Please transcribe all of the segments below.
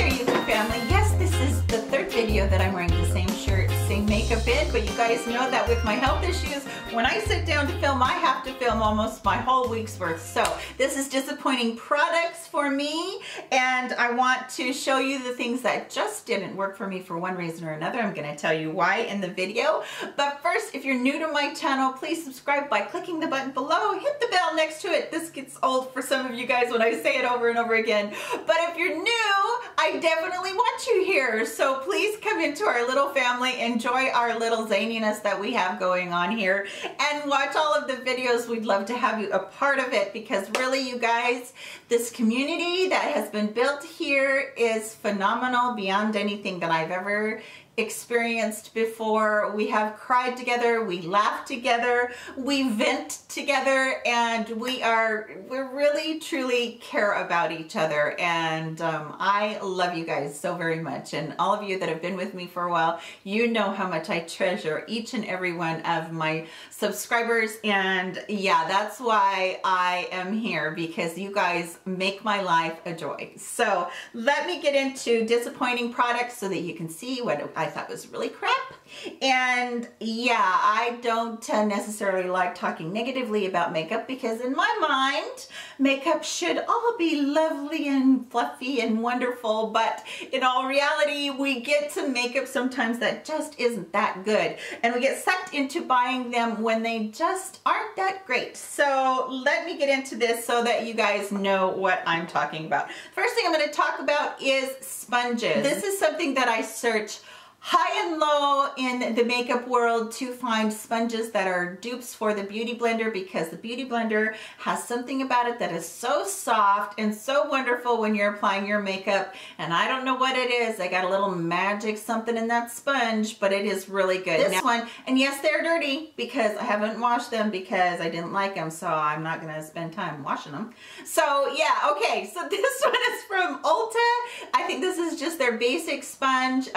there, YouTube family. Yes, this is the third video that I'm wearing the same shirt, same makeup in, but you guys know that with my health issues, when I sit down to film, I have to film almost my whole week's worth. So this is disappointing products for me, and I want to show you the things that just didn't work for me for one reason or another. I'm gonna tell you why in the video. But first, if you're new to my channel, please subscribe by clicking the button below. Hit the bell next to it. This gets old for some of you guys when I say it over and over again. But if you're new, I definitely want you here. So please come into our little family, enjoy our little zaniness that we have going on here, and watch all of the videos. We'd love to have you a part of it, because really, you guys, this community that has been built here is phenomenal beyond anything that I've ever experienced before. We have cried together, we laugh together, we vent together, and we really truly care about each other. And I love you guys so very much, and all of you that have been with me for a while, you know how much I treasure each and every one of my subscribers. And yeah, that's why I am here, because you guys make my life a joy. So let me get into disappointing products so that you can see what I thought was really crap. And yeah, I don't necessarily like talking negatively about makeup, because in my mind, makeup should all be lovely and fluffy and wonderful, but in all reality, we get to makeup sometimes that just isn't that good, and we get sucked into buying them when they just aren't that great. So let me get into this so that you guys know what I'm talking about. First thing I'm going to talk about is sponges. This is something that I search high and low in the makeup world to find sponges that are dupes for the Beauty Blender, because the Beauty Blender has something about it that is so soft and so wonderful when you're applying your makeup. And I don't know what it is. I got a little magic something in that sponge, but it is really good. This one, and yes, they're dirty because I haven't washed them because I didn't like them, so I'm not going to spend time washing them. So yeah, okay, so this one is from Ulta. I think this is just their basic sponge.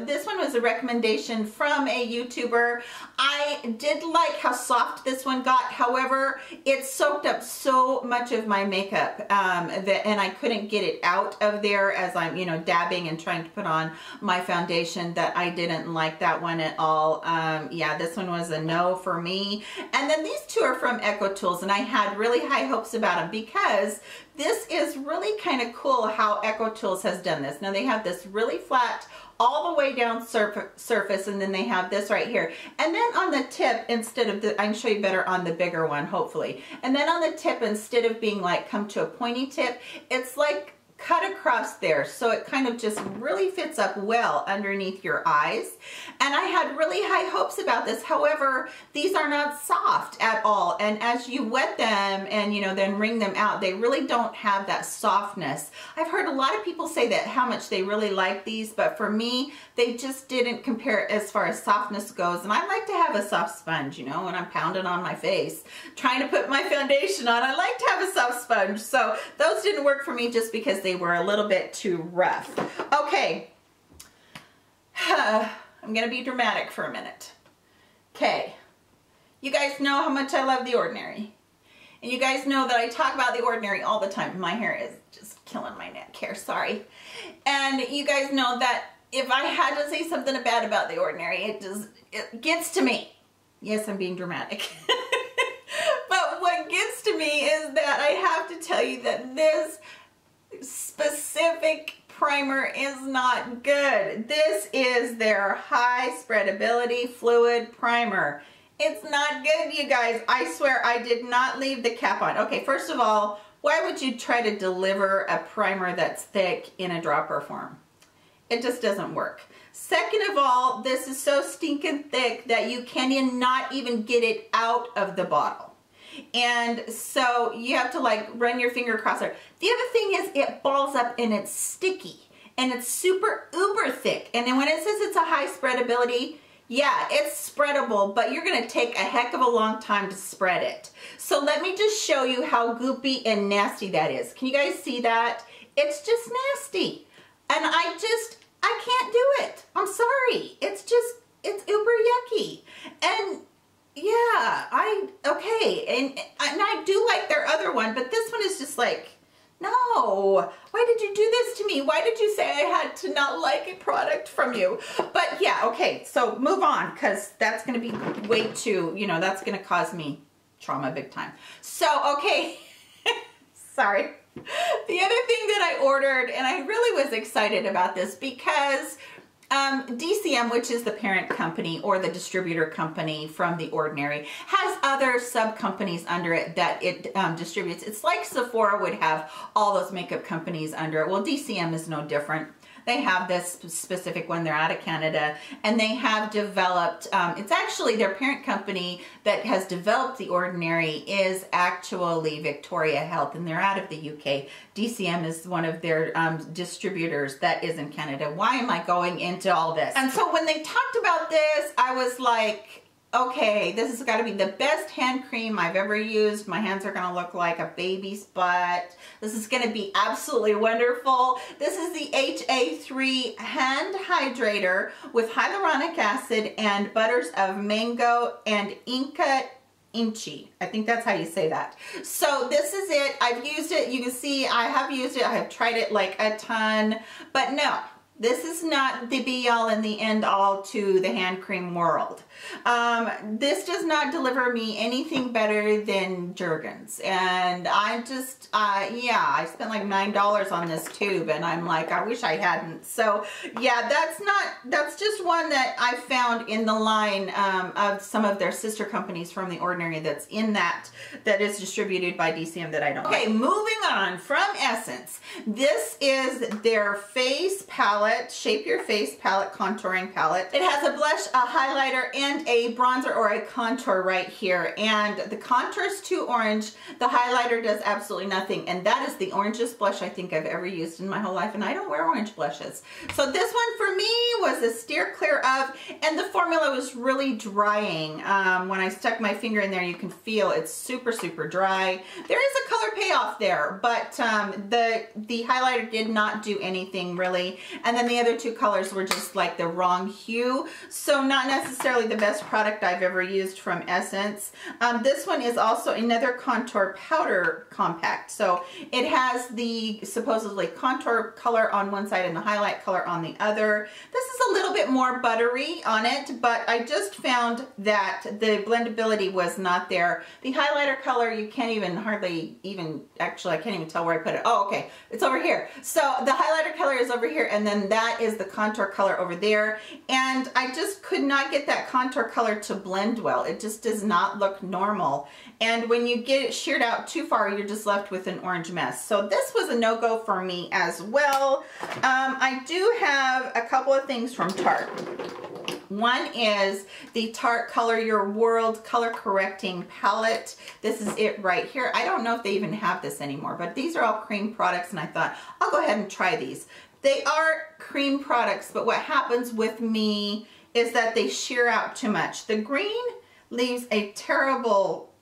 This one was a recommendation from a YouTuber. I did like how soft this one got. However, it soaked up so much of my makeup and I couldn't get it out of there as I'm, you know, dabbing and trying to put on my foundation, that I didn't like that one at all. Yeah, this one was a no for me. And then these two are from XOXo, and I had really high hopes about them because this is really kind of cool how XOXo has done this. Now they have this really flat all the way down surface, and then they have this right here, and then on the tip, instead of the, I can show you better on the bigger one hopefully, and then on the tip, instead of being like come to a pointy tip, it's like cut across there, so it kind of just really fits up well underneath your eyes. And I had really high hopes about this. However, these are not soft at all, and as you wet them and, you know, then wring them out, they really don't have that softness. I've heard a lot of people say that how much they really like these, but for me, they just didn't compare as far as softness goes. And I like to have a soft sponge, you know, when I'm pounding on my face trying to put my foundation on, I like to have a soft sponge. So those didn't work for me just because they were a little bit too rough. Okay, I'm gonna be dramatic for a minute. Okay, you guys know how much I love The Ordinary, and you guys know that I talk about The Ordinary all the time. My hair is just killing my neck hair, sorry. And you guys know that if I had to say something bad about The Ordinary, it gets to me. Yes, I'm being dramatic. But what gets to me is that I have to tell you that this specific primer is not good. This is their high spreadability fluid primer. It's not good, you guys. I swear I did not leave the cap on. Okay, first of all, why would you try to deliver a primer that's thick in a dropper form? It just doesn't work. Second of all, this is so stinking thick that you cannot even get it out of the bottle. And so you have to like run your finger across there. The other thing is it balls up and it's sticky and it's super uber thick. And then when it says it's a high spreadability, yeah, it's spreadable, but you're gonna take a heck of a long time to spread it. So let me just show you how goopy and nasty that is. Can you guys see that? It's just nasty. And I can't do it. I'm sorry. It's uber yucky. And yeah, okay. And I do like their other one, but this one is just like, no, why did you do this this to me? Why did you say I had to not like a product from you? But yeah, okay, so move on, because that's going to be way too, you know, that's going to cause me trauma big time. So, okay, sorry. The other thing that I ordered, and I really was excited about this because DCM, which is the parent company or the distributor company from The Ordinary, has other sub companies under it that it distributes. It's like Sephora would have all those makeup companies under it. Well, DCM is no different. They have this specific one. They're out of Canada, and they have developed, it's actually their parent company that has developed The Ordinary is actually Victoria Health, and they're out of the UK. DCM is one of their distributors that is in Canada. Why am I going into all this? And so when they talked about this, I was like, okay, this has got to be the best hand cream I've ever used. My hands are going to look like a baby's butt. This is going to be absolutely wonderful. This is the HA3 hand hydrator with hyaluronic acid and butters of mango and Inca Inchi. I think that's how you say that. So this is it. I've used it. You can see I have used it. I have tried it like a ton, but no. This is not the be-all and the end-all to the hand cream world. This does not deliver me anything better than Jergens. And I'm just, yeah, I spent like $9 on this tube, and I'm like, I wish I hadn't. So, yeah, that's just one that I found in the line of some of their sister companies from The Ordinary that's in that is distributed by DCM that I don't like. Okay, moving on from Essence. This is their face palette. Shape Your Face palette, contouring palette. It has a blush, a highlighter, and a bronzer or a contour right here. And the contour is too orange. The highlighter does absolutely nothing. And that is the orangest blush I think I've ever used in my whole life. And I don't wear orange blushes. So this one for me was a steer clear of, and the formula was really drying. When I stuck my finger in there, you can feel it's super, super dry. There is a color payoff there, but the highlighter did not do anything really. And then the other two colors were just like the wrong hue. So not necessarily the best product I've ever used from Essence. This one is also another contour powder compact. So it has the supposedly contour color on one side and the highlight color on the other. This is a little bit more buttery on it, but I just found that the blendability was not there. The highlighter color, you can't even actually I can't even tell where I put it. Oh, okay, it's over here. So the highlighter color is over here, and then that is the contour color over there. And I just could not get that contour color to blend well. It just does not look normal. And when you get it sheared out too far, you're just left with an orange mess. So this was a no-go for me as well. I do have a couple of things from Tarte. One is the Tarte Color Your World Color Correcting Palette. This is it right here. I don't know if they even have this anymore, but these are all cream products, and I thought, I'll go ahead and try these. They are cream products, but what happens with me is that they shear out too much. The green leaves a terrible,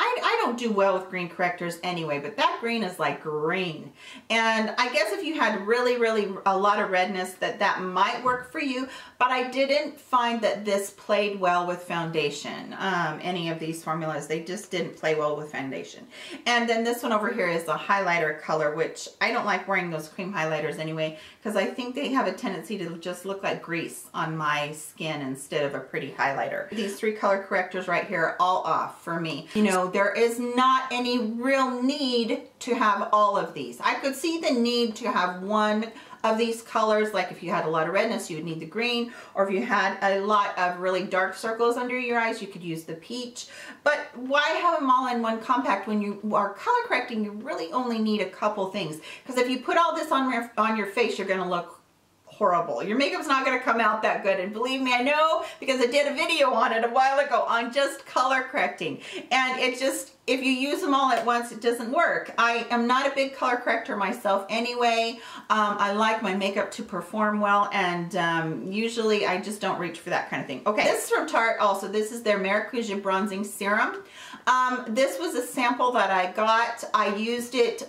I don't do well with green correctors anyway, but that green is like green. And I guess if you had really, really a lot of redness, that might work for you, but I didn't find that this played well with foundation. Any of these formulas, they just didn't play well with foundation. And then this one over here is a highlighter color, which I don't like wearing those cream highlighters anyway, because I think they have a tendency to just look like grease on my skin instead of a pretty highlighter. These three color correctors right here are all off for me. You know, there is not any real need to have all of these. I could see the need to have one of these colors, like if you had a lot of redness, you would need the green, or if you had a lot of really dark circles under your eyes, you could use the peach. But why have them all in one compact? When you are color correcting, you really only need a couple things, because if you put all this on your face, you're going to look horrible. Your makeup's not going to come out that good. And believe me, I know, because I did a video on it a while ago on just color correcting. And it just, if you use them all at once, it doesn't work. I am not a big color corrector myself anyway. I like my makeup to perform well, and usually I just don't reach for that kind of thing. Okay, this is from Tarte also. This is their Maracuja Bronzing Serum. This was a sample that I got. I used it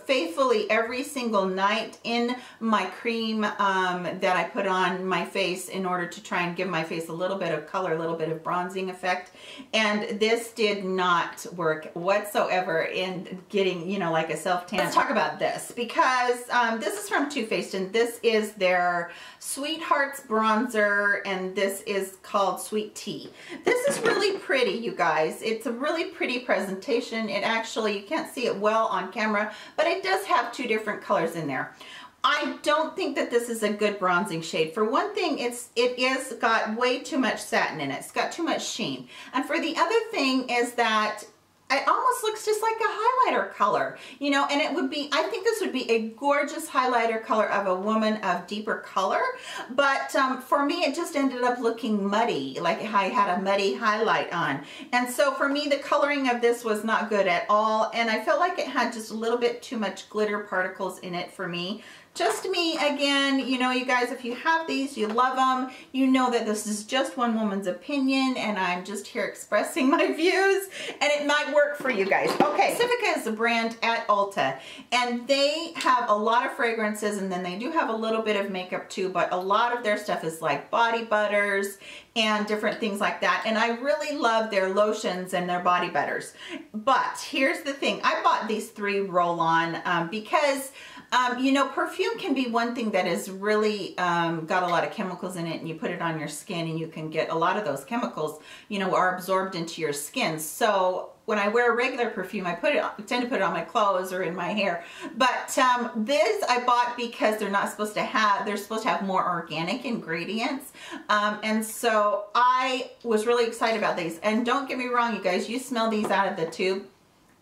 faithfully every single night in my cream that I put on my face in order to try and give my face a little bit of color, a little bit of bronzing effect. And this did not work whatsoever in getting, you know, like a self-tan. Let's talk about this because this is from Too Faced, and this is their Sweethearts bronzer, and this is called Sweet Tea. This is really pretty, you guys. It's a really pretty presentation. It actually, you can't see it well on camera, but it does have two different colors in there. I don't think that this is a good bronzing shade. For one thing, it is got way too much satin in it. It's got too much sheen. And for the other thing is that it almost looks just like a highlighter color, you know, and it would be, I think this would be a gorgeous highlighter color of a woman of deeper color. But for me, it just ended up looking muddy, like I had a muddy highlight on. And so for me, the coloring of this was not good at all. And I felt like it had just a little bit too much glitter particles in it for me. Just me, again, you know, you guys, if you have these, you love them, you know that this is just one woman's opinion, and I'm just here expressing my views, and it might work for you guys. Okay, Pacifica is a brand at Ulta, and they have a lot of fragrances, and then they do have a little bit of makeup too, but a lot of their stuff is like body butters and different things like that, and I really love their lotions and their body butters. But here's the thing, I bought these 3 roll-on because you know, perfume can be one thing that is really got a lot of chemicals in it, and you put it on your skin and you can get a lot of those chemicals, you know, are absorbed into your skin. So when I wear regular perfume, I tend to put it on my clothes or in my hair. But this I bought because they're supposed to have more organic ingredients. And so I was really excited about these. And don't get me wrong, you guys, you smell these out of the tube,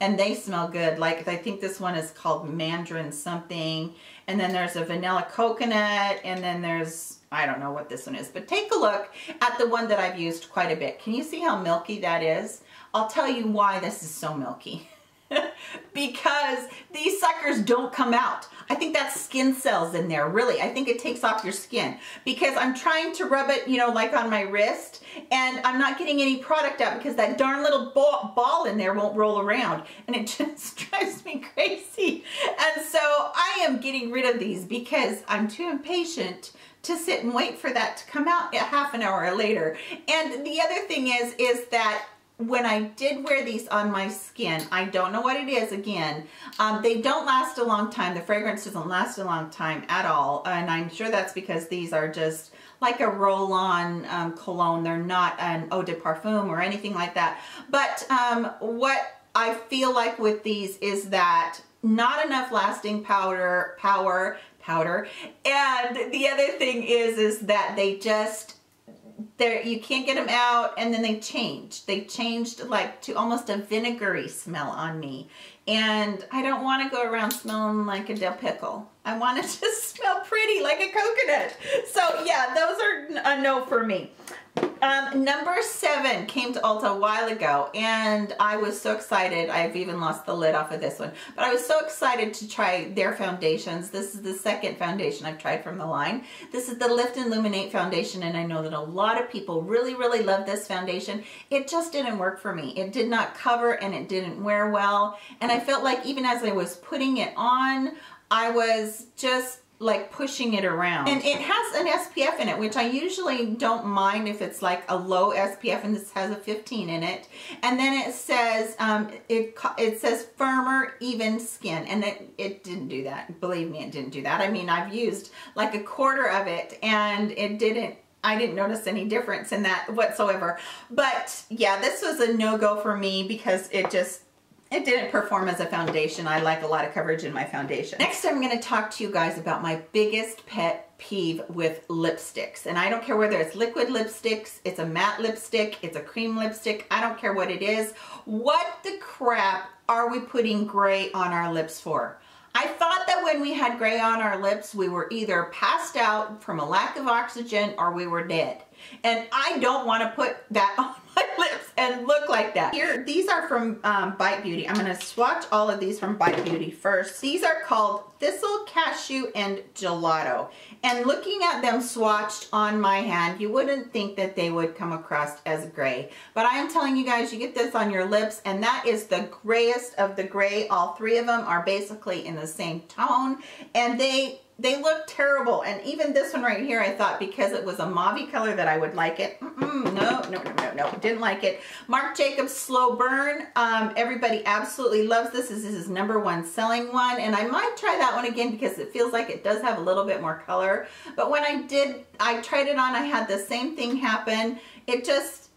and they smell good. Like, I think this one is called Mandarin something. And then there's a vanilla coconut. And then there's, I don't know what this one is. But take a look at the one that I've used quite a bit. Can you see how milky that is? I'll tell you why this is so milky. Because these suckers don't come out. I think that's skin cells in there, really. I think it takes off your skin because I'm trying to rub it, you know, like on my wrist, and I'm not getting any product out because that darn little ball in there won't roll around, and it just drives me crazy. And so I am getting rid of these because I'm too impatient to sit and wait for that to come out a half an hour later. And the other thing is that when I did wear these on my skin, I don't know what it is, again, they don't last a long time. The fragrance doesn't last a long time at all, and I'm sure that's because these are just like a roll-on cologne. They're not an eau de parfum or anything like that. But what I feel like with these is that not enough lasting power, and the other thing is that they just, you can't get them out, and then they changed. They changed like to almost a vinegary smell on me. And I don't want to go around smelling like a dill pickle. I want it to smell pretty like a coconut. So yeah, those are a no for me. Number 7 came to Ulta a while ago, and I was so excited. I've even lost the lid off of this one, but I was so excited to try their foundations. This is the second foundation I've tried from the line. This is the Lift and Illuminate foundation, and I know that a lot of people really, really love this foundation. It just didn't work for me. It did not cover, and it didn't wear well, and I felt like even as I was putting it on, I was just like pushing it around. And it has an SPF in it, which I usually don't mind if it's like a low SPF, and this has a 15 in it. And then it says it says firmer, even skin, and it didn't do that. Believe me, it didn't do that. I mean, I've used like a quarter of it, and I didn't notice any difference in that whatsoever. But yeah, this was a no-go for me because it didn't perform as a foundation. I like a lot of coverage in my foundation. Next, I'm going to talk to you guys about my biggest pet peeve with lipsticks. And I don't care whether it's liquid lipsticks, it's a matte lipstick, it's a cream lipstick, I don't care what it is. What the crap are we putting gray on our lips for? I thought that when we had gray on our lips, we were either passed out from a lack of oxygen or we were dead. And I don't want to put that on my lips and look like that. Here, these are from Bite Beauty. I'm going to swatch all of these from Bite Beauty first. These are called Thistle, Cashew, and Gelato. And looking at them swatched on my hand, you wouldn't think that they would come across as gray. But I am telling you guys, you get this on your lips, and that is the grayest of the gray. All 3 of them are basically in the same tone, and they they look terrible. And even this one right here, I thought because it was a mauve color that I would like it. No, didn't like it. Marc Jacobs Slow Burn. Everybody absolutely loves this. This is his #1 selling one, and I might try that one again because it feels like it does have a little bit more color. But when I tried it on, I had the same thing happen.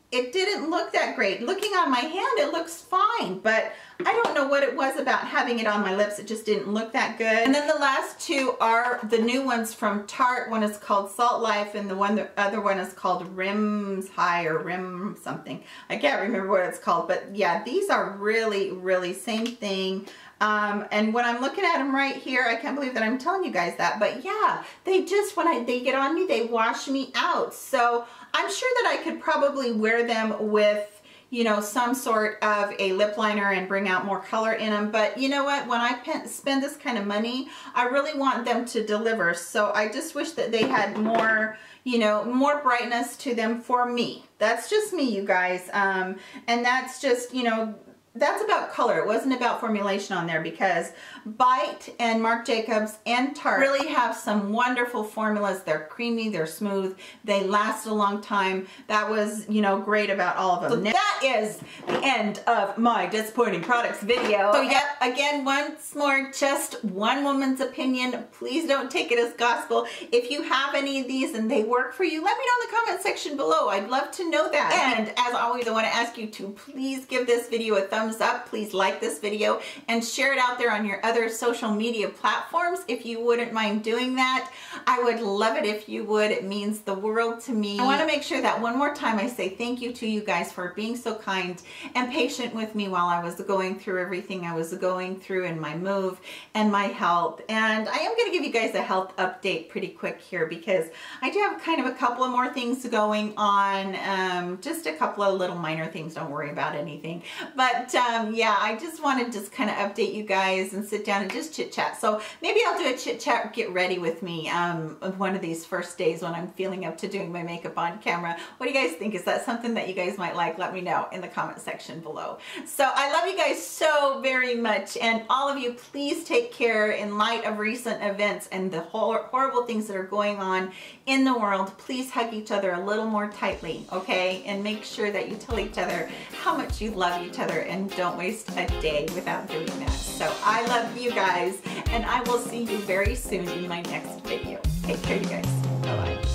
It didn't look that great. Looking on my hand, it looks fine, but I don't know what it was about having it on my lips. It just didn't look that good. And then the last two are the new ones from Tarte. One is called Salt Life, and the other one is called Rims High or Rim something. I can't remember what it's called, but yeah, these are really, really same thing. And when I'm looking at them right here, I can't believe that I'm telling you guys that, but yeah, they just, when they get on me, they wash me out. So I'm sure that I could probably wear them with, you know, some sort of a lip liner and bring out more color in them. But you know what, when I spend this kind of money, I really want them to deliver. So I just wish that they had more, you know, more brightness to them for me. That's just me, you guys. And that's just, you know, that's about color. It wasn't about formulation on there, because Bite and Marc Jacobs and Tarte really have some wonderful formulas. They're creamy, they're smooth, they last a long time. That was, you know, great about all of them. So that is the end of my disappointing products video. So yeah, again, once more, just one woman's opinion. Please don't take it as gospel. If you have any of these and they work for you, let me know in the comment section below. I'd love to know that. And as always, I want to ask you to please give this video a thumbs up. Please like this video and share it out there on your other social media platforms if you wouldn't mind doing that. I would love it if you would. It means the world to me. I want to make sure that one more time I say thank you to you guys for being so kind and patient with me while I was going through everything I was going through in my move and my health. And I am going to give you guys a health update pretty quick here, because I do have kind of a couple of more things going on. Just a couple of little minor things. Don't worry about anything. But yeah, I just want to just kind of update you guys and sit down and just chit chat. So maybe I'll do a chit chat, get ready with me one of these first days when I'm feeling up to doing my makeup on camera. What do you guys think? Is that something that you guys might like? Let me know in the comment section below. So I love you guys so very much, and all of you, please take care in light of recent events and the horrible things that are going on in the world. Please hug each other a little more tightly, okay? And make sure that you tell each other how much you love each other, and don't waste a day without doing that. So I love you guys, and I will see you very soon in my next video. Take care, you guys. Bye-bye.